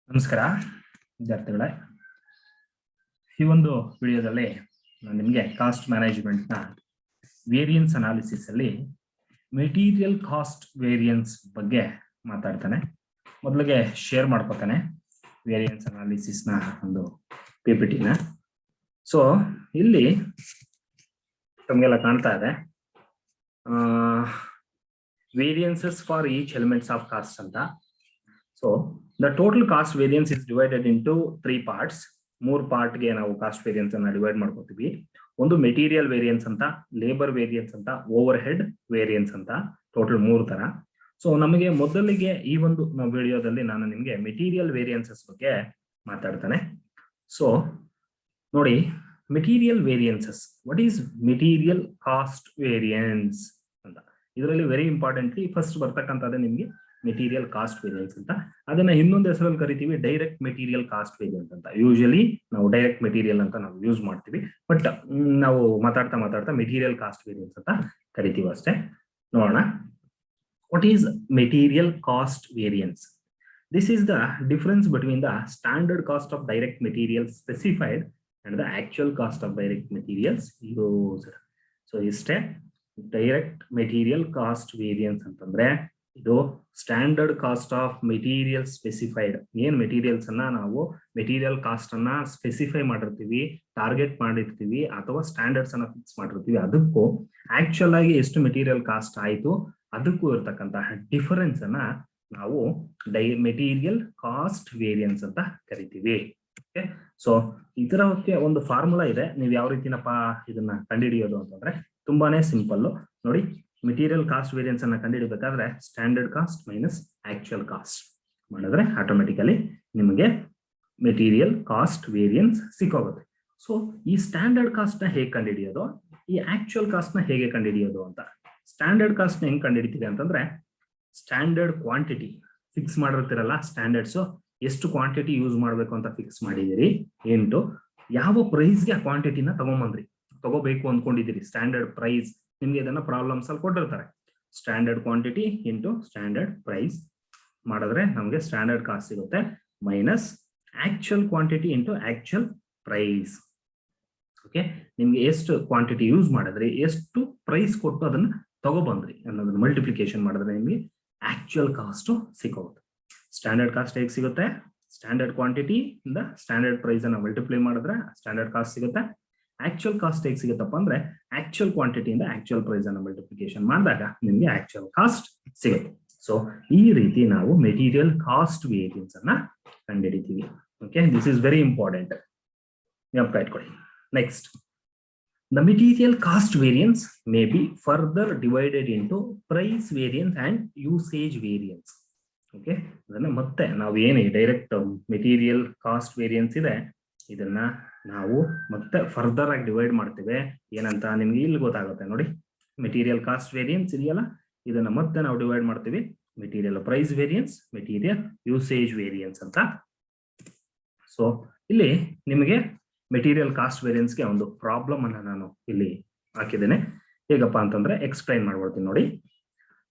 ನಮಸ್ಕಾರ ವಿದ್ಯಾರ್ಥಿಗಳೇ, ಈ ಒಂದು ವಿಡಿಯೋದಲ್ಲಿ ನಾನು ನಿಮಗೆ ಕಾಸ್ಟ್ ಮ್ಯಾನೇಜ್ಮೆಂಟ್ ನ ವೇರಿಯನ್ಸ್ ಅನಾಲಿಸಿಸ್ ಅಲ್ಲಿ ಮೆಟೀರಿಯಲ್ ಕಾಸ್ಟ್ ವೇರಿಯನ್ಸ್ ಬಗ್ಗೆ ಮಾತಾಡ್ತಾನೆ. ಮೊದಲಿಗೆ ಶೇರ್ ಮಾಡ್ಕೊತಾನೆ ವೇರಿಯನ್ಸ್ ಅನಾಲಿಸಿಸ್ ನ ಒಂದು ಪಿಪಿಟಿನ. ಸೊ ಇಲ್ಲಿ ತಮಗೆಲ್ಲ ಕಾಣ್ತಾ ಇದೆ variances for each elements of cost ಅಂತ. So the total cost variance is divided into three parts. ಮೂರು ಪಾರ್ಟ್ ಗೆ ನಾವು ಕಾಸ್ಟ್ ವೇರಿಯನ್ಸ್ ಅನ್ನ ಡಿವೈಡ್ ಮಾಡ್ಕೊತೀವಿ. ಒಂದು ಮೆಟೀರಿಯಲ್ ವೇರಿಯನ್ಸ್ ಅಂತ, ಲೇಬರ್ ವೇರಿಯನ್ಸ್ ಅಂತ, ಓವರ್ ಹೆಡ್ ವೇರಿಯನ್ಸ್ ಅಂತ, ಟೋಟಲ್ ಮೂರು ತರ. ಸೊ ನಮಗೆ ಮೊದಲಿಗೆ ಈ ಒಂದು ವಿಡಿಯೋದಲ್ಲಿ ನಾನು ನಿಮಗೆ ಮೆಟೀರಿಯಲ್ ವೇರಿಯನ್ಸಸ್ ಬಗ್ಗೆ ಮಾತಾಡ್ತಾನೆ. ಸೊ ನೋಡಿ, material variances, what is material cost variance ಅಂತ. ಇದರಲ್ಲಿ ವೆರಿ ಇಂಪಾರ್ಟೆಂಟ್ಲಿ ಫಸ್ಟ್ ಬರ್ತಕ್ಕಂಥದ್ದೇ ನಿಮಗೆ ಮೆಟೀರಿಯಲ್ ಕಾಸ್ಟ್ ವೇರಿಯನ್ಸ್ ಅಂತ. ಅದನ್ನ ಇನ್ನೊಂದು ಹೆಸರಲ್ಲಿ ಕರಿತೀವಿ ಡೈರೆಕ್ಟ್ ಮೆಟೀರಿಯಲ್ ಕಾಸ್ಟ್ ವೇರಿಯನ್ಸ್ ಅಂತ. ಯೂಶಲಿ ನಾವು ಡೈರೆಕ್ಟ್ ಮೆಟೀರಿಯಲ್ ಅಂತ ನಾವು ಯೂಸ್ ಮಾಡ್ತೀವಿ, ಬಟ್ ನಾವು ಮಾತಾಡ್ತಾ ಮೆಟೀರಿಯಲ್ ಕಾಸ್ಟ್ ವೇರಿಯನ್ಸ್ ಅಂತ ಕರಿತೀವಿ ಅಷ್ಟೇ. ನೋಡೋಣ, what is material cost variance? This is the difference between the standard cost of direct material specified and the actual cost of direct materials used. So ಇಷ್ಟೇ direct material cost variance ಅಂತಂದ್ರೆ ಇದು standard cost of material specified. ಏನ್ materials ಅನ್ನ ನಾವು material cost ಅನ್ನ specify ಮಾಡಿರ್ತೀವಿ, target ಮಾಡಿರ್ತೀವಿ ಅಥವಾ ಸ್ಟ್ಯಾಂಡರ್ಡ್ಸ್ ಅನ್ನ ಫಿಕ್ಸ್ ಮಾಡಿರ್ತೀವಿ, ಅದಕ್ಕೂ ಆಕ್ಚುಯಲ್ ಆಗಿ ಎಷ್ಟು ಮೆಟೀರಿಯಲ್ ಕಾಸ್ಟ್ ಆಯ್ತು ಅದಕ್ಕೂ ಇರ್ತಕ್ಕಂತಹ ಡಿಫರೆನ್ಸ್ ಅನ್ನ ನಾವು ಮೆಟೀರಿಯಲ್ ಕಾಸ್ಟ್ ವೇರಿಯನ್ಸ್ ಅಂತ ಕರಿತೀವಿ. ಓಕೆ, ಸೊ ಇದರಕ್ಕೆ ಒಂದು ಫಾರ್ಮುಲಾ ಇದೆ. ನೀವು ಯಾವ ರೀತಿನಪ್ಪ ಇದನ್ನ ಕಂಡುಹಿಡಿಯೋದು ಅಂತಂದ್ರೆ ತುಂಬಾನೇ ಸಿಂಪಲ್. ನೋಡಿ, ಮೆಟೀರಿಯಲ್ ಕಾಸ್ಟ್ ವೇರಿಯನ್ಸ್ ಅನ್ನ ಕಂಡುಹಿಡಬೇಕಾದ್ರೆ standard cost minus actual cost ಮಾಡಿದ್ರೆ ಆಟೋಮೆಟಿಕಲಿ ನಿಮಗೆ ಮೆಟೀರಿಯಲ್ ಕಾಸ್ಟ್ ವೇರಿಯನ್ಸ್ ಸಿಕ್ಕೋಗುತ್ತೆ. ಸೊ ಈ ಸ್ಟ್ಯಾಂಡರ್ಡ್ ಕಾಸ್ಟ್ ನ ಹೇಗೆ ಕಂಡುಹಿಡಿಯೋದು, ಈ ಆಕ್ಚುಯಲ್ ಕಾಸ್ಟ್ ನ ಹೇಗೆ ಕಂಡುಹಿಡಿಯೋದು ಅಂತ. ಸ್ಟ್ಯಾಂಡರ್ಡ್ ಕಾಸ್ಟ್ ನ ಹೆಂಗ್ ಕಂಡುಹಿಡಿತೀವಿ ಅಂತಂದ್ರೆ ಸ್ಟ್ಯಾಂಡರ್ಡ್ ಕ್ವಾಂಟಿಟಿ ಫಿಕ್ಸ್ ಮಾಡಿರ್ತೀರಲ್ಲ, ಸ್ಟ್ಯಾಂಡರ್ಡ್ಸ್ ಎಷ್ಟು ಕ್ವಾಂಟಿಟಿ ಯೂಸ್ ಮಾಡಬೇಕು ಅಂತ ಫಿಕ್ಸ್ ಮಾಡಿದಿರಿ ಇಂಟು ಯಾವ ಪ್ರೈಸ್ಗೆ ಆ ಕ್ವಾಂಟಿಟಿನ ತಗೋಬೇಕು ಅಂದ್ಕೊಂಡಿದ್ದೀರಿ. ಸ್ಟ್ಯಾಂಡರ್ಡ್ ಪ್ರೈಸ್ ನಿಮ್ಗೆ ಇದನ್ನ ಪ್ರಾಬ್ಲಮ್ಸ್ ಅಲ್ಲಿ ಕೊಟ್ಟಿರ್ತಾರೆ. Standard quantity into standard price ಮಾಡಿದ್ರೆ ನಮಗೆ ಸ್ಟ್ಯಾಂಡರ್ಡ್ ಕಾಸ್ಟ್ ಸಿಗುತ್ತೆ, minus actual quantity into actual price. Okay, ನಿಮ್ಗೆ ಎಷ್ಟು ಕ್ವಾಂಟಿಟಿ ಯೂಸ್ ಮಾಡಿದ್ರಿ, ಎಷ್ಟು ಪ್ರೈಸ್ ಕೊಟ್ಟು ಅದನ್ನ ತಗೊಬಂದ್ರಿ ಅನ್ನೋದನ್ನ ಮಲ್ಟಿಪ್ಲಿಕೇಶನ್ ಮಾಡಿದ್ರೆ ನಿಮ್ಗೆ ಆಕ್ಚುಯಲ್ ಕಾಸ್ಟ್ ಸಿಗೋಗುತ್ತೆ. ಸ್ಟ್ಯಾಂಡರ್ಡ್ ಕಾಸ್ಟ್ ಹೇಗೆ ಸಿಗುತ್ತೆ? ಸ್ಟ್ಯಾಂಡರ್ಡ್ ಕ್ವಾಂಟಿಟಿ ಇಂದ ಸ್ಟ್ಯಾಂಡರ್ಡ್ ಪ್ರೈಸ್ ಅನ್ನ ಮಲ್ಟಿಪ್ಲೈ ಮಾಡಿದ್ರೆ ಸ್ಟ್ಯಾಂಡರ್ಡ್ ಕಾಸ್ಟ್ ಸಿಗುತ್ತೆ. ಆಕ್ಚುಯಲ್ ಕಾಸ್ಟ್ ಹೇಗೆ ಸಿಗುತ್ತಪ್ಪ ಅಂದ್ರೆ ಆಕ್ಚುಯಲ್ ಕ್ವಾಂಟಿಟಿಯಿಂದ ಆಕ್ಚುಯಲ್ ಪ್ರೈಸ್ ಅನ್ನು ಮಲ್ಟಿಪ್ಲಿಕೇಶನ್ ಮಾಡಿದಾಗ ನಿಮಗೆ ಆಕ್ಚುಯಲ್ ಕಾಸ್ಟ್ ಸಿಗುತ್ತೆ. ಸೊ ಈ ರೀತಿ ನಾವು ಮೆಟೀರಿಯಲ್ ಕಾಸ್ಟ್ ವೇರಿಯನ್ಸ್ ಅನ್ನ ಕಂಡುಹಿಡಿತೀವಿ. Okay, this is very important, ಜ್ಞಾಪಕ ಇಟ್ಕೊಳ್ಳಿ. Next, the material cost variance may be further divided into price variance and usage variance. Okay, ಅದನ್ನ ಮತ್ತೆ ನಾವು ಏನು ಡೈರೆಕ್ಟ್ ಮೆಟೀರಿಯಲ್ ಕಾಸ್ಟ್ ವೇರಿಯನ್ಸ್ ಇದೆ ಇದನ್ನ ನಾವು ಮತ್ತೆ ಫರ್ದರ್ ಆಗಿ ಡಿವೈಡ್ ಮಾಡ್ತೇವೆ. ಏನಂತ ನಿಮ್ಗೆ ಇಲ್ಲಿ ಗೊತ್ತಾಗುತ್ತೆ ನೋಡಿ. ಮೆಟೀರಿಯಲ್ ಕಾಸ್ಟ್ ವೇರಿಯನ್ಸ್ ಇದೆಯಲ್ಲ, ಇದನ್ನ ಮತ್ತೆ ನಾವು ಡಿವೈಡ್ ಮಾಡ್ತೀವಿ material price variance, material usage variance ಅಂತ. ಸೊ ಇಲ್ಲಿ ನಿಮಗೆ ಮೆಟೀರಿಯಲ್ ಕಾಸ್ಟ್ ವೇರಿಯನ್ಸ್ಗೆ ಒಂದು ಪ್ರಾಬ್ಲಮ್ ಅನ್ನ ನಾನು ಇಲ್ಲಿ ಹಾಕಿದ್ದೇನೆ. ಹೇಗಪ್ಪ ಅಂತಂದ್ರೆ ಎಕ್ಸ್ಪ್ಲೈನ್ ಮಾಡ್ಕೊಡ್ತೀನಿ ನೋಡಿ.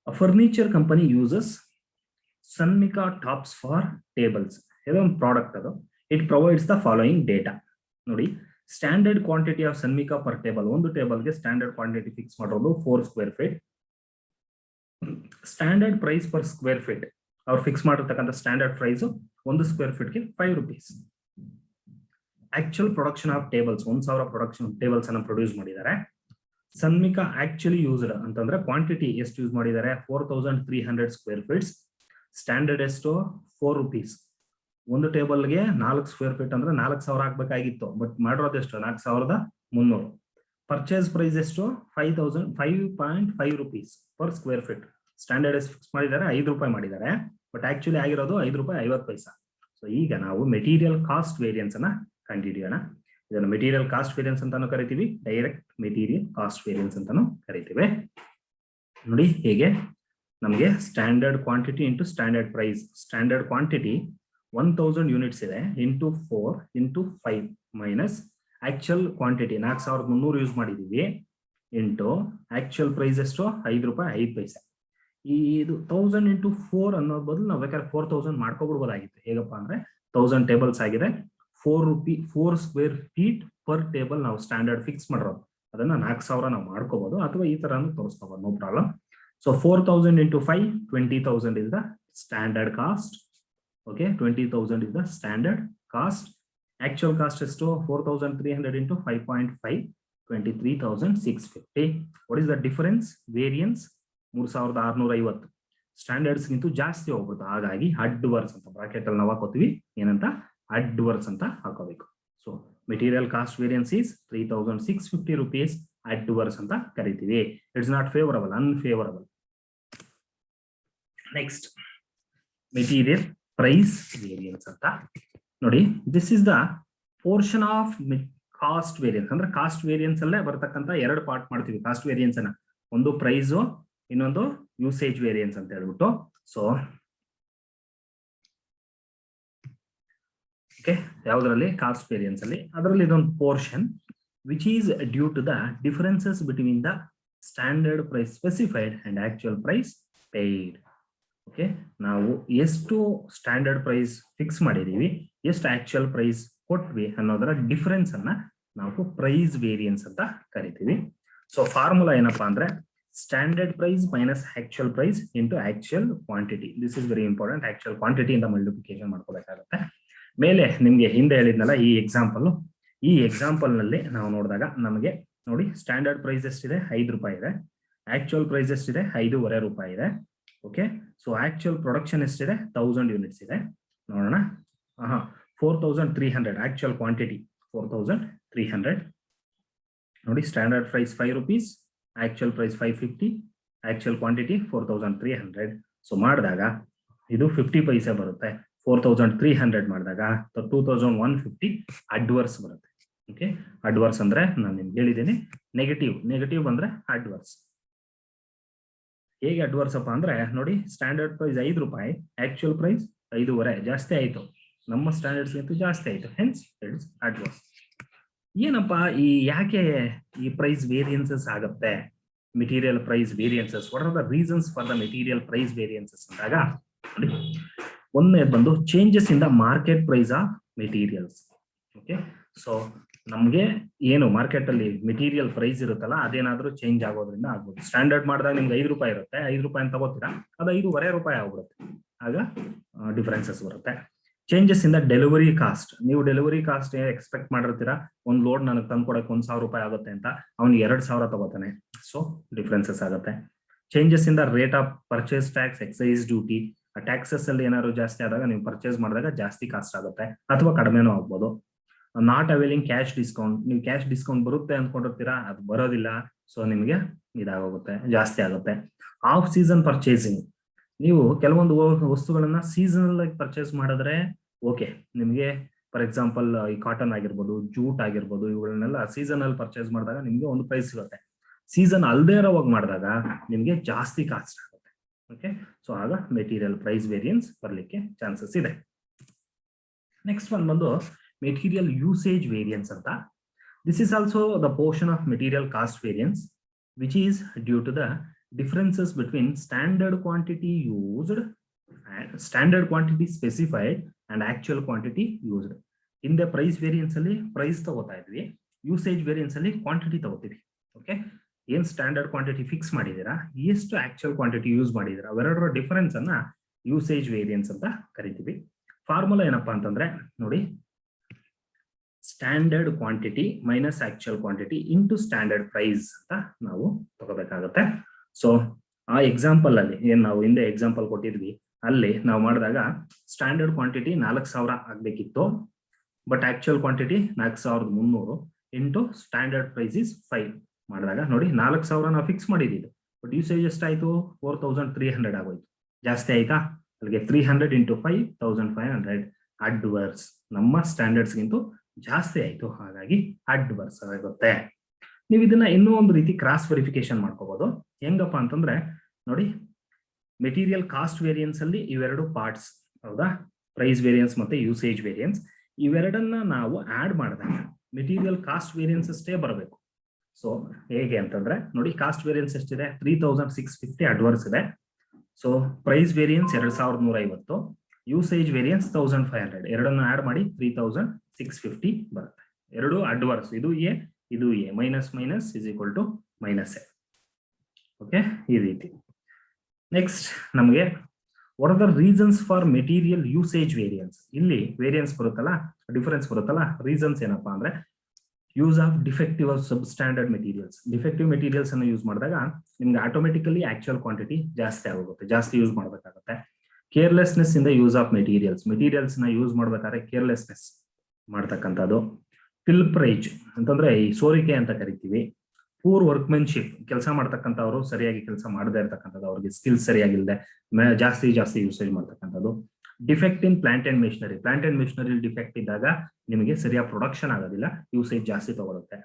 Furniture company uses Sunmica tops for tables. ಇದೊಂದು ಪ್ರಾಡಕ್ಟ್, ಅದು it provides the following data. ನೋಡಿ, standard quantity of Sunmica per table, ಒಂದು ಟೇಬಲ್ಗೆ ಸ್ಟ್ಯಾಂಡರ್ಡ್ ಕ್ವಾಂಟಿಟಿ ಫಿಕ್ಸ್ ಮಾಡೋದು 4 square feet. Standard price per square feet ಅವ್ರು ಫಿಕ್ಸ್ ಮಾಡಿರ್ತಕ್ಕಂಥ ಸ್ಟ್ಯಾಂಡರ್ಡ್ ಪ್ರೈಸ್ 1 ಸ್ಕ್ವೇರ್ ಫೀಟ್ಗೆ 5 rupees. Actual production of tables 1000 production tables ಅನ್ನು produce ಮಾಡಿದ್ದಾರೆ. Sunmica actually used ಅಂತಂದ್ರೆ ಕ್ವಾಂಟಿಟಿ ಎಷ್ಟು ಯೂಸ್ ಮಾಡಿದ್ದಾರೆ, 4300 ಸ್ಕ್ವೇರ್ ಫೀಟ್ಸ್. ಸ್ಟ್ಯಾಂಡರ್ಡ್ ಎಷ್ಟು, 4 rupees. ಒಂದು ಟೇಬಲ್ಗೆ 4 ಸ್ಕ್ವೇರ್ ಫೀಟ್ ಅಂದ್ರೆ 4000 ಆಗ್ಬೇಕಾಗಿತ್ತು, ಬಟ್ ಮಾಡಿರೋದು ಎಷ್ಟು, 4300. ಪರ್ಚೇಸ್ ಪ್ರೈಸ್ ಎಷ್ಟು, 5.5 rupees per square feet. Standard fix ಮಾಡಿದ್ದಾರೆ 5 ರೂಪಾಯಿ ಮಾಡಿದ್ದಾರೆ, ಬಟ್ ಆಕ್ಚುಲಿ ಆಗಿರೋದು 5 ರೂಪಾಯಿ 50 ಪೈಸಾ. ಸೊ ಈಗ ನಾವು ಮೆಟೀರಿಯಲ್ ಕಾಸ್ಟ್ ವೇರಿಯನ್ಸ್ ಅನ್ನ ಕಂಡುಹಿಡಿಯೋಣ. ಇದನ್ನು ಮೆಟೀರಿಯಲ್ ಕಾಸ್ಟ್ ವೇರಿಯನ್ಸ್ ಅಂತಾನು ಕರಿತೀವಿ, ಡೈರೆಕ್ಟ್ ಮೆಟೀರಿಯಲ್ ಕಾಸ್ಟ್ ವೇರಿಯನ್ಸ್ ಅಂತಾನು ಕರಿತೀವಿ. ನೋಡಿ ಹೇಗೆ, ನಮಗೆ standard quantity into standard price. Standard quantity 1000 units ಇದೆ, into 4 into 5 minus actual quantity 4300 use ಮಾಡಿದೀವಿ, ಇಂಟು ಆಕ್ಚುಯಲ್ ಪ್ರೈಸ್ ಎಷ್ಟು, 5 ರೂಪಾಯಿ 5 ಪೈಸೆ. ಇದು 1000 ಇಂಟು 4 ಅನ್ನೋ ಬದಲು ನಾವು ಬೇಕಾದ್ರೆ 4000 ಮಾಡ್ಕೊಬಿಡ್ಬೋದಾಗಿತ್ತು. ಹೇಗಪ್ಪ ಅಂದ್ರೆ 1000 ಟೇಬಲ್ಸ್ ಆಗಿದೆ, 4 ಸ್ಕ್ವೇರ್ ಫೀಟ್ ಪರ್ ಟೇಬಲ್ ನಾವು ಸ್ಟ್ಯಾಂಡರ್ಡ್ ಫಿಕ್ಸ್ ಮಾಡಿರೋದು. ಅದನ್ನ 4000 ನಾವು ಮಾಡ್ಕೋಬಹುದು, ಅಥವಾ ಈ ತರಾನು ತೋರಿಸ್ಕೋಬಹುದು, no problem. So 4000 into 5, 20,000 is the standard cost. Okay, 20,000 is the standard cost. Actual cost is to 4,300 into 5.5, 23,650. What is the difference? Variance 3,650. Standards ಗಿಂತ ಜಾಸ್ತಿ ಹೋಗ್ಬಿಡುತ್ತೆ, ಹಾಗಾಗಿ ಅಡ್ವರ್ಸ್ ಅಂತ ಬ್ರಾಕೆಟ್ ಅಲ್ಲಿ ನಾವು ಹಾಕೋತೀವಿ. ಏನಂತ? ಅಡ್ವರ್ಸ್ ಅಂತ ಹಾಕೋಬೇಕು. So material cost variance is 3,650 rupees. Adverse ಅಂತ ಕರಿತೀವಿ. It's not favourable, unfavourable. Next material price variance ಅಂತ ನೋಡಿ. This is the portion of cost variance. ಅಂದ್ರೆ ಕಾಸ್ಟ್ ವೇರಿಯನ್ಸ್ ಅಲ್ಲೇ ಬರ್ತಕ್ಕಂಥ ಎರಡು ಪಾರ್ಟ್ ಮಾಡ್ತೀವಿ ಕಾಸ್ಟ್ ವೇರಿಯನ್ಸ್ ಅನ್ನ. ಒಂದು ಪ್ರೈಸು, ಇನ್ನೊಂದು ಯೂಸೇಜ್ ವೇರಿಯನ್ಸ್ ಅಂತ ಹೇಳ್ಬಿಟ್ಟು. ಸೊ ಓಕೆ, ಯಾವ್ದ್ರಲ್ಲಿ? ಕಾಸ್ಟ್ ವೇರಿಯನ್ಸ್ ಅಲ್ಲಿ. ಅದರಲ್ಲಿ ಇದೊಂದು portion which is due to the differences between the standard price specified and actual price paid. Okay, ನಾವು ಎಷ್ಟು ಸ್ಟ್ಯಾಂಡರ್ಡ್ ಪ್ರೈಸ್ ಫಿಕ್ಸ್ ಮಾಡಿದೀವಿ, ಎಷ್ಟು ಆಕ್ಚುಯಲ್ ಪ್ರೈಸ್ ಕೊಟ್ವಿ ಅನ್ನೋದರ ಡಿಫರೆನ್ಸ್ ಅನ್ನ ನಾವು ಪ್ರೈಸ್ ವೇರಿಯನ್ಸ್ ಅಂತ ಕರಿತೀವಿ. ಸೊ ಫಾರ್ಮುಲಾ ಏನಪ್ಪಾ ಅಂದ್ರೆ standard price minus actual price into actual quantity. This is very important. Actual quantity ಇಂದ ಮಲ್ಟಿಪ್ಲಿಕೇಶನ್ ಮಾಡ್ಕೋಬೇಕಾಗುತ್ತೆ. ಮೇಲೆ ನಿಮ್ಗೆ ಹಿಂದೆ ಹೇಳಿದ್ನಲ್ಲ ಈ ಎಕ್ಸಾಂಪಲ್ ನಲ್ಲಿ ನಾವು ನೋಡಿದಾಗ ನಮಗೆ ನೋಡಿ ಸ್ಟ್ಯಾಂಡರ್ಡ್ ಪ್ರೈಸ್ ಎಷ್ಟಿದೆ? 5 ರೂಪಾಯಿ ಇದೆ. ಆಕ್ಚುಯಲ್ ಪ್ರೈಸ್ ಎಷ್ಟಿದೆ? 5.5 ರೂಪಾಯಿ ಇದೆ. ಓಕೆ, ಸೊ ಆಕ್ಚುಯಲ್ ಪ್ರೊಡಕ್ಷನ್ ಎಷ್ಟಿದೆ? 1000 ಯೂನಿಟ್ಸ್ ಇದೆ. ನೋಡೋಣ. 4,300 ಆಕ್ಚುಯಲ್ ಕ್ವಾಂಟಿಟಿ 4,300. ನೋಡಿ, standard price 5 rupees, actual price 550, actual quantity 4,300. So ಮಾಡಿದಾಗ ಇದು 50 ಪೈಸೆ ಬರುತ್ತೆ. 4,300 ಮಾಡಿದಾಗ 2,150 ಅಡ್ವರ್ಸ್ ಬರುತ್ತೆ. ಓಕೆ, ಅಡ್ವರ್ಸ್ ಅಂದ್ರೆ ನಾನು ನಿಮ್ಗೆ ಹೇಳಿದ್ದೀನಿ ನೆಗೆಟಿವ್ ಬಂದ್ರೆ ಅಡ್ವರ್ಸ್. ಹೇಗೆ ಅಡ್ವರ್ಸ್ ಅಪ್ಪ ಅಂದ್ರೆ ನೋಡಿ, ಸ್ಟ್ಯಾಂಡರ್ಡ್ ಪ್ರೈಸ್ 5 ರೂಪಾಯಿ, ಆಕ್ಚುಯಲ್ ಪ್ರೈಸ್ 5.5, ಜಾಸ್ತಿ ಆಯ್ತು. ನಮ್ಮ ಸ್ಟ್ಯಾಂಡರ್ಡ್ಸ್ ಗಿಂತ ಜಾಸ್ತಿ ಆಯ್ತು, ಹೆನ್ಸ್ ಇಟ್ಸ್ ಅಡ್ವರ್ಸ್. ಏನಪ್ಪಾ ಯಾಕೆ ಈ ಪ್ರೈಸ್ ವೇರಿಯನ್ಸಸ್ ಆಗುತ್ತೆ? Material price variances, what are the reasons for the material price variances ಅಂದಾಗ ನೋಡಿ, ಒಂದೇ ಬಂದು changes in the market price of materials. Okay, so ನಮ್ಗೆ ಏನು ಮಾರ್ಕೆಟ್ ಅಲ್ಲಿ ಮೆಟೀರಿಯಲ್ ಪ್ರೈಸ್ ಇರುತ್ತಲ್ಲ, ಅದೇನಾದ್ರೂ ಚೇಂಜ್ ಆಗೋದ್ರಿಂದ ಆಗ್ಬೋದು. ಸ್ಟ್ಯಾಂಡರ್ಡ್ ಮಾಡಿದಾಗ ನಿಮ್ಗೆ 5 ರೂಪಾಯಿ ಇರುತ್ತೆ, 5 ರೂಪಾಯಿ ತಗೋತೀರಾ, ಅದು 5.5 ರೂಪಾಯಿ ಆಗ್ಬಿಡುತ್ತೆ. ಆಗ ಡಿಫರೆನ್ಸಸ್ ಬರುತ್ತೆ. Changes in the delivery cost. ನೀವು ಡೆಲಿವರಿ ಕಾಸ್ಟ್ ಎಕ್ಸ್ಪೆಕ್ಟ್ ಮಾಡಿರ್ತೀರಾ, ಒಂದು ಲೋಡ್ ನನಗೆ ತಂದ್ಕೊಡಕ್ಕೆ 1,000 ರೂಪಾಯಿ ಆಗುತ್ತೆ ಅಂತ, ಅವ್ನಿಗೆ 2,000 ತಗೋತಾನೆ. ಸೊ ಡಿಫರೆನ್ಸಸ್ ಆಗುತ್ತೆ. Changes in the rate of purchase tax, excise duty. Taxes ಅಲ್ಲಿ ಏನಾದ್ರು ಜಾಸ್ತಿ ಆದಾಗ ನೀವು ಪರ್ಚೇಸ್ ಮಾಡಿದಾಗ ಜಾಸ್ತಿ ಕಾಸ್ಟ್ ಆಗುತ್ತೆ, ಅಥವಾ ಕಡಿಮೆನೂ ಆಗ್ಬೋದು. Not availing cash discount. ನೀವು ಕ್ಯಾಶ್ ಡಿಸ್ಕೌಂಟ್ ಬರುತ್ತೆ ಅನ್ಕೊಂಡಿರ್ತೀರಾ, ಅದು ಬರೋದಿಲ್ಲ. ಸೊ ನಿಮಗೆ ಇದಾಗುತ್ತೆ, ಜಾಸ್ತಿ ಆಗುತ್ತೆ. Off season purchasing. ನೀವು ಕೆಲವೊಂದು ವಸ್ತುಗಳನ್ನ ಸೀಸನಲ್ ಆಗಿ ಪರ್ಚೇಸ್ ಮಾಡಿದ್ರೆ ಓಕೆ, ನಿಮಗೆ ಫಾರ್ ಎಕ್ಸಾಂಪಲ್ ಈ ಕಾಟನ್ ಆಗಿರ್ಬೋದು, ಜೂಟ್ ಆಗಿರ್ಬೋದು, ಇವುಗಳನ್ನೆಲ್ಲ ಸೀಸನಲ್ ಪರ್ಚೇಸ್ ಮಾಡಿದಾಗ ನಿಮ್ಗೆ ಒಂದು ಪ್ರೈಸ್ ಸಿಗುತ್ತೆ. ಸೀಸನ್ ಅಲ್ದೇ ಇರೋವಾಗ ಮಾಡಿದಾಗ ನಿಮ್ಗೆ ಜಾಸ್ತಿ ಕಾಸ್ಟ್ ಆಗುತ್ತೆ. ಓಕೆ, ಸೊ ಆಗ ಮೆಟೀರಿಯಲ್ ಪ್ರೈಸ್ ವೇರಿಯನ್ಸ್ ಬರ್ಲಿಕ್ಕೆ ಚಾನ್ಸಸ್ ಇದೆ. ನೆಕ್ಸ್ಟ್ ಒನ್ ಬಂದು ಮೆಟೀರಿಯಲ್ ಯೂಸೇಜ್ ವೇರಿಯನ್ಸ್ ಅಂತ. This is also the portion of material cost variance which is due to the differences between standard quantity used and standard quantity specified and actual quantity used. In the price variance ಅಲ್ಲಿ price ತಗೋತಾ ಇದ್ವಿ, usage variance ಅಲ್ಲಿ quantity ತಗೋತೀವಿ. Okay, ಏನ್ standard quantity fix ಮಾಡಿದೀರಾ, ಎಷ್ಟು actual quantity use ಮಾಡಿದೀರಾ, ಅವೆರಡರ ಡಿಫರೆನ್ಸ್ ಅನ್ನ ಯೂಸೇಜ್ ವೇರಿಯನ್ಸ್ ಅಂತ ಕರಿತೀವಿ. ಫಾರ್ಮುಲಾ ಏನಪ್ಪಾ ಅಂತಂದ್ರೆ ನೋಡಿ, standard quantity minus actual quantity into standard price ಅಂತ ನಾವು ತಗೋಬೇಕಾಗುತ್ತೆ. ಸೊ ಆ ಎಕ್ಸಾಂಪಲ್ ಅಲ್ಲಿ ಏನ್ ನಾವು ಹಿಂದೆ ಎಕ್ಸಾಂಪಲ್ ಕೊಟ್ಟಿದ್ವಿ, ಅಲ್ಲಿ ನಾವು ಮಾಡಿದಾಗ ಸ್ಟ್ಯಾಂಡರ್ಡ್ ಕ್ವಾಂಟಿಟಿ 4,000 ಆಗ್ಬೇಕಿತ್ತು, but actual quantity 4,300 into standard price is 5 ಮಾಡಿದಾಗ ನೋಡಿ 4,000 ನಾವು ಫಿಕ್ಸ್ ಮಾಡಿದ್ದೀವಿ, ಬಟ್ ಯೂಸೇಜ್ ಎಷ್ಟಾಯ್ತು? 4,300 ಆಗೋಯ್ತು. ಜಾಸ್ತಿ ಆಯ್ತಾ? ಅಲ್ಲಿಗೆ 300 ಇಂಟು 5, 1,500 ಅಡ್ವರ್ಸ್. ನಮ್ಮ ಸ್ಟ್ಯಾಂಡರ್ಡ್ಸ್ ಗಿಂತ ಜಾಸ್ತಿ ಆಯ್ತು, ಹಾಗಾಗಿ ಅಡ್ವರ್ಸ್ ಆಗುತ್ತೆ. ನೀವು ಇದನ್ನ ಇನ್ನೂ ಒಂದು ರೀತಿ ಕ್ರಾಸ್ ವೆರಿಫಿಕೇಶನ್ ಮಾಡ್ಕೋಬಹುದು. ಹೆಂಗಪ್ಪ ಅಂತಂದ್ರೆ ನೋಡಿ, ಮೆಟೀರಿಯಲ್ ಕಾಸ್ಟ್ ವೇರಿಯನ್ಸ್ ಅಲ್ಲಿ ಇವೆರಡು ಪಾರ್ಟ್ಸ್, ಹೌದಾ? ಪ್ರೈಸ್ ವೇರಿಯನ್ಸ್ ಮತ್ತೆ ಯೂಸೇಜ್ ವೇರಿಯನ್ಸ್, ಇವೆರಡನ್ನ ನಾವು ಆಡ್ ಮಾಡಿದಾಗ ಮೆಟೀರಿಯಲ್ ಕಾಸ್ಟ್ ವೇರಿಯನ್ಸ್ ಅಷ್ಟೇ ಬರಬೇಕು. ಸೊ ಹೇಗೆ ಅಂತಂದ್ರೆ ನೋಡಿ, ಕಾಸ್ಟ್ ವೇರಿಯನ್ಸ್ ಎಷ್ಟಿದೆ? 3,650 ಅಡ್ವರ್ಸ್ ಇದೆ. So price variance 2150, usage variance 1500, ಎರಡನ್ನು ಆಡ್ ಮಾಡಿ 3650 ಬರುತ್ತೆ. ಎರಡು ಅಡ್ವರ್ಸ್, ಇದು ಎ ಇದು A, minus minus is equal to minus A. Okay, ಈ ರೀತಿ. ನೆಕ್ಸ್ಟ್ ನಮಗೆ what are the reasons for material usage variance. ಇಲ್ಲಿ ವೇರಿಯನ್ಸ್ ಬರುತ್ತಲ್ಲ, ಡಿಫರೆನ್ಸ್ ಬರುತ್ತಲ್ಲ, ರೀಸನ್ಸ್ ಏನಪ್ಪಾ ಅಂದ್ರೆ use of defective of substandard materials. Defective materials ಅನ್ನು ಯೂಸ್ ಮಾಡಿದಾಗ ನಿಮ್ಗೆ ಆಟೋಮೆಟಿಕಲಿ ಆಕ್ಚುಯಲ್ ಕ್ವಾಂಟಿಟಿ ಜಾಸ್ತಿ ಆಗುತ್ತೆ, ಜಾಸ್ತಿ ಯೂಸ್ ಮಾಡಬೇಕಾಗುತ್ತೆ. ಕೇರ್ಲೆಸ್ನೆಸ್ ಇಂದ ಯೂಸ್ ಆಫ್ ಮೆಟೀರಿಯಲ್ಸ್ ನ ಯೂಸ್ ಮಾಡ್ಬೇಕಾದ್ರೆ ಕೇರ್ಲೆಸ್ನೆಸ್ ಮಾಡ್ತಕ್ಕಂಥದ್ದು. ಪಿಲ್ಪ್ರೇಜ್ ಅಂತಂದ್ರೆ ಈ ಸೋರಿಕೆ ಅಂತ ಕರಿತೀವಿ. ಪೂರ್ ವರ್ಕ್ಮೆನ್ಶಿಪ್, ಕೆಲಸ ಮಾಡ್ತಕ್ಕಂಥವ್ರು ಸರಿಯಾಗಿ ಕೆಲಸ ಮಾಡದೇ ಇರ್ತಕ್ಕಂಥದ್ದು, ಅವ್ರಿಗೆ ಸ್ಕಿಲ್ಸ್ ಸರಿಯಾಗಿಲ್ಲದೆ ಜಾಸ್ತಿ ಯೂಸೇಜ್ ಮಾಡ್ತಕ್ಕಂಥದ್ದು. Defect in plant and machinery defect ಇದ್ದಾಗ ನಿಮಗೆ ಸರಿಯಾಗಿ ಪ್ರೊಡಕ್ಷನ್ ಆಗೋದಿಲ್ಲ, ಯೂಸೇಜ್ ಜಾಸ್ತಿ ತಗೊಳುತ್ತೆ.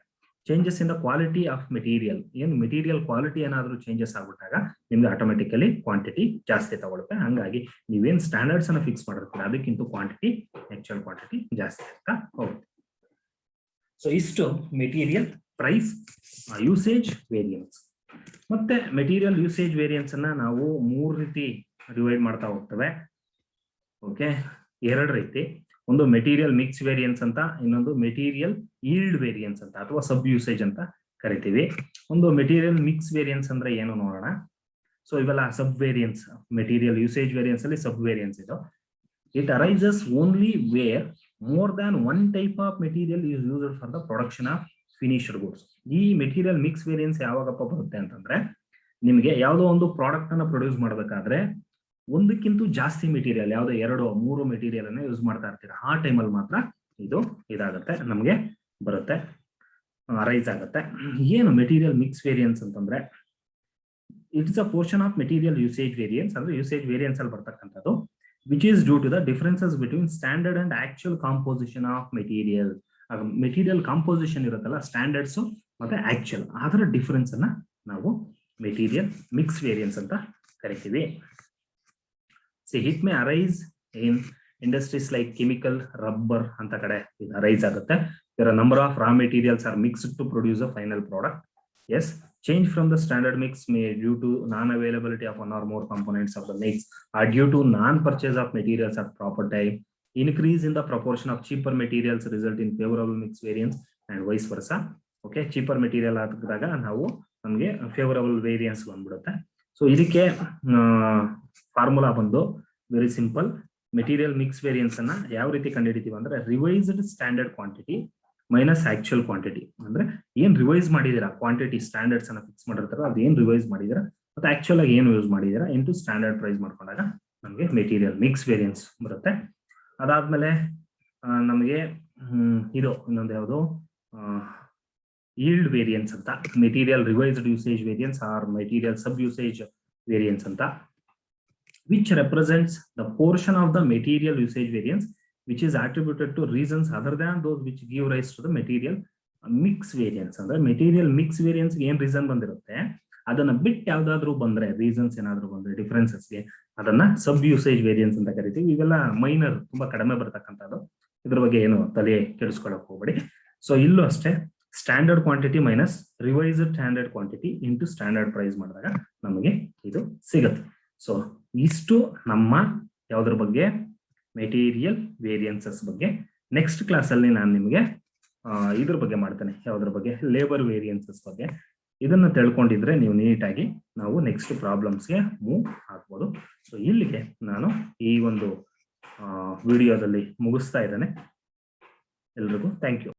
Changes in the quality of material, ಏನು ಮೆಟೀರಿಯಲ್ ಕ್ವಾಲಿಟಿ ಏನಾದರೂ ಚೇಂಜಸ್ ಆಗ್ಬಿಟ್ಟಾಗ ನಿಮ್ಗೆ ಆಟೋಮೆಟಿಕಲಿ ಕ್ವಾಂಟಿಟಿ ಜಾಸ್ತಿ ತಗೊಳುತ್ತೆ. ಹಂಗಾಗಿ ನೀವೇನ್ ಸ್ಟ್ಯಾಂಡರ್ಡ್ಸ್ ಅನ್ನು ಫಿಕ್ಸ್ ಮಾಡಿರ್ತೀರ ಅದಕ್ಕಿಂತ ಕ್ವಾಂಟಿಟಿ, ಆಕ್ಚುಯಲ್ ಕ್ವಾಂಟಿಟಿ ಜಾಸ್ತಿ ಆಗ್ತಾ ಹೋಗುತ್ತೆ. ಸೊ ಇಷ್ಟು ಮೆಟೀರಿಯಲ್ ಪ್ರೈಸ್ ಯೂಸೇಜ್ ವೇರಿಯನ್ಸ್. ಮತ್ತೆ ಮೆಟೀರಿಯಲ್ ಯೂಸೇಜ್ ವೇರಿಯನ್ಸ್ ಅನ್ನ ನಾವು 3 ರೀತಿ ಡಿವೈಡ್ ಮಾಡ್ತಾ ಹೋಗ್ತೇವೆ. ಓಕೆ, 2 ರೀತಿ. ಒಂದು ಮೆಟೀರಿಯಲ್ ಮಿಕ್ಸ್ ವೇರಿಯನ್ಸ್ ಅಂತ, ಇನ್ನೊಂದು ಮೆಟೀರಿಯಲ್ ಈಲ್ಡ್ ವೇರಿಯನ್ಸ್ ಅಂತ ಅಥವಾ ಸಬ್ ಯೂಸೇಜ್ ಅಂತ ಕರಿತೀವಿ. ಒಂದು ಮೆಟೀರಿಯಲ್ ಮಿಕ್ಸ್ ವೇರಿಯನ್ಸ್ ಅಂದ್ರೆ ಏನು ನೋಡೋಣ. ಸೊ ಇವೆಲ್ಲ sub variance, material usage variance ಅಲ್ಲಿ ಸಬ್ ವೇರಿಯನ್ಸ್ ಇದು. It arises only where more than one type of material is used for the production of finished goods. ಈ ಮೆಟೀರಿಯಲ್ ಮಿಕ್ಸ್ ವೇರಿಯನ್ಸ್ ಯಾವಾಗಪ್ಪ ಬರುತ್ತೆ ಅಂತಂದ್ರೆ, ನಿಮಗೆ ಯಾವುದೋ ಒಂದು ಪ್ರಾಡಕ್ಟ್ ಅನ್ನ ಪ್ರೊಡ್ಯೂಸ್ ಮಾಡಬೇಕಾದ್ರೆ ಒಂದಕ್ಕಿಂತ ಜಾಸ್ತಿ ಮೆಟೀರಿಯಲ್, ಯಾವುದೋ 2-3 ಮೆಟೀರಿಯಲ್ ಅನ್ನ ಯೂಸ್ ಮಾಡ್ತಾ ಇರ್ತೀರಾ, ಆ ಟೈಮಲ್ಲಿ ಮಾತ್ರ ಇದು ಇದಾಗುತ್ತೆ, ನಮಗೆ ಬರುತ್ತೆ, ರೈಸ್ ಆಗುತ್ತೆ. ಏನು ಮೆಟೀರಿಯಲ್ ಮಿಕ್ಸ್ ವೇರಿಯನ್ಸ್ ಅಂತಂದ್ರೆ, it is a portion of material usage variance, ಅಂದ್ರೆ ಯೂಸೇಜ್ ವೇರಿಯನ್ಸ್ ಅಲ್ಲಿ ಬರ್ತಕ್ಕಂಥದ್ದು, which is due to the differences between standard and actual composition of material. Material composition ಇರುತ್ತಲ್ಲ, ಸ್ಟ್ಯಾಂಡರ್ಡ್ಸ್ ಮತ್ತೆ ಆಕ್ಚುಯಲ್, ಅದರ difference ಅನ್ನ ನಾವು material mix variance ಅಂತ ಕರಿತೀವಿ. See, it may arise in industries like chemical, rubber ಅಂತ ಕಡೆ ಇದು ಅರೈಸ್ ಆಗುತ್ತೆ. There are number of raw materials are mixed to produce a final product. Yes, change from the standard mix may due to non-availability of one or more components of the mix, or due to non-purchase of materials at proper time. Increase in the proportion of cheaper materials result in favorable mix variance and vice versa. Okay, cheaper material ಆದಾಗ ನಾವು ನಮಗೆ favourable variance ಬಂದ್ಬಿಡುತ್ತೆ. So ಇದಕ್ಕೆ formula ಬಂದು very simple. Material mix variance ಅನ್ನ ಯಾವ ರೀತಿ ಕಂಡುಹಿಡಿತೀವಿ ಅಂದ್ರೆ, revised standard quantity minus actual quantity. ಅಂದ್ರೆ ಏನ್ ರಿವೈಸ್ ಮಾಡಿದೀರಾ ಕ್ವಾಂಟಿಟಿ, ಸ್ಟ್ಯಾಂಡರ್ಡ್ಸ್ ಅನ್ನ ಫಿಕ್ಸ್ ಮಾಡಿರ್ತಾರ ಅದು ಏನ್ ರಿವೈಸ್ ಮಾಡಿದೀರಾ ಮತ್ತೆ ಆಕ್ಚುಯಲ್ ಆಗಿ ಏನು ಯೂಸ್ ಮಾಡಿದೀರಾ ಇಂಟು ಸ್ಟ್ಯಾಂಡರ್ಡ್ ಪ್ರೈಸ್ ಮಾಡ್ಕೊಂಡಾಗ ನಮಗೆ ಮೆಟೀರಿಯಲ್ ಮಿಕ್ಸ್ ವೇರಿಯನ್ಸ್ ಬರುತ್ತೆ. ಅದಾದ್ಮೇಲೆ ನಮಗೆ ಇದು ಇನ್ನೊಂದು ಯಾವುದು yield variance ಅಂತ, material revised usage variance or material sub usage variance ಅಂತ, which represents the portion of the material usage variance which is attributed to reasons other than those which give rise to the material mix variance. ಅಂದ್ರೆ material mix variance ಏನ್ reason ಬಂದಿರುತ್ತೆ ಅದನ್ನ ಬಿಟ್ಟು ಯಾವ್ದಾದ್ರು ಬಂದ್ರೆ, reasons ಏನಾದ್ರು ಬಂದ್ರೆ ಡಿಫರೆನ್ಸಸ್ಗೆ, ಅದನ್ನ ಸಬ್ ಯೂಸೇಜ್ ವೇರಿಯನ್ಸ್ ಅಂತ ಕರಿತೀವಿ. ಇವೆಲ್ಲ ಮೈನರ್, ತುಂಬಾ ಕಡಿಮೆ ಬರ್ತಕ್ಕಂಥದ್ದು, ಇದ್ರ ಬಗ್ಗೆ ಏನು ತಲೆ ಕೆಡಿಸ್ಕೊಳಕ್ ಹೋಗ್ಬೇಡಿ. ಸೊ ಇಲ್ಲೂ ಅಷ್ಟೇ, standard quantity minus revised standard quantity into standard price ಮಾಡಿದಾಗ ನಮಗೆ ಇದು ಸಿಗುತ್ತೆ. ಸೊ ಇಷ್ಟು ನಮ್ಮ ಯಾವುದ್ರ ಬಗ್ಗೆ, ಮೆಟೀರಿಯಲ್ ವೇರಿಯನ್ಸಸ್ ಬಗ್ಗೆ. ನೆಕ್ಸ್ಟ್ ಕ್ಲಾಸ್ ಅಲ್ಲಿ ನಾನು ನಿಮಗೆ ಇದ್ರ ಬಗ್ಗೆ ಮಾಡ್ತೇನೆ, ಯಾವುದ್ರ ಬಗ್ಗೆ, ಲೇಬರ್ ವೇರಿಯನ್ಸಸ್ ಬಗ್ಗೆ. ಇದನ್ನ ತಿಳ್ಕೊಂಡಿದ್ರೆ ನೀವು ನೀಟಾಗಿ ನಾವು ನೆಕ್ಸ್ಟ್ ಪ್ರಾಬ್ಲಮ್ಸ್ಗೆ ಮೂವ್ ಆಗ್ಬೋದು. ಸೊ ಇಲ್ಲಿಗೆ ನಾನು ಈ ಒಂದು ವಿಡಿಯೋದಲ್ಲಿ ಮುಗಿಸ್ತಾ ಇದ್ದೇನೆ. ಎಲ್ರಿಗೂ ಥ್ಯಾಂಕ್ ಯು.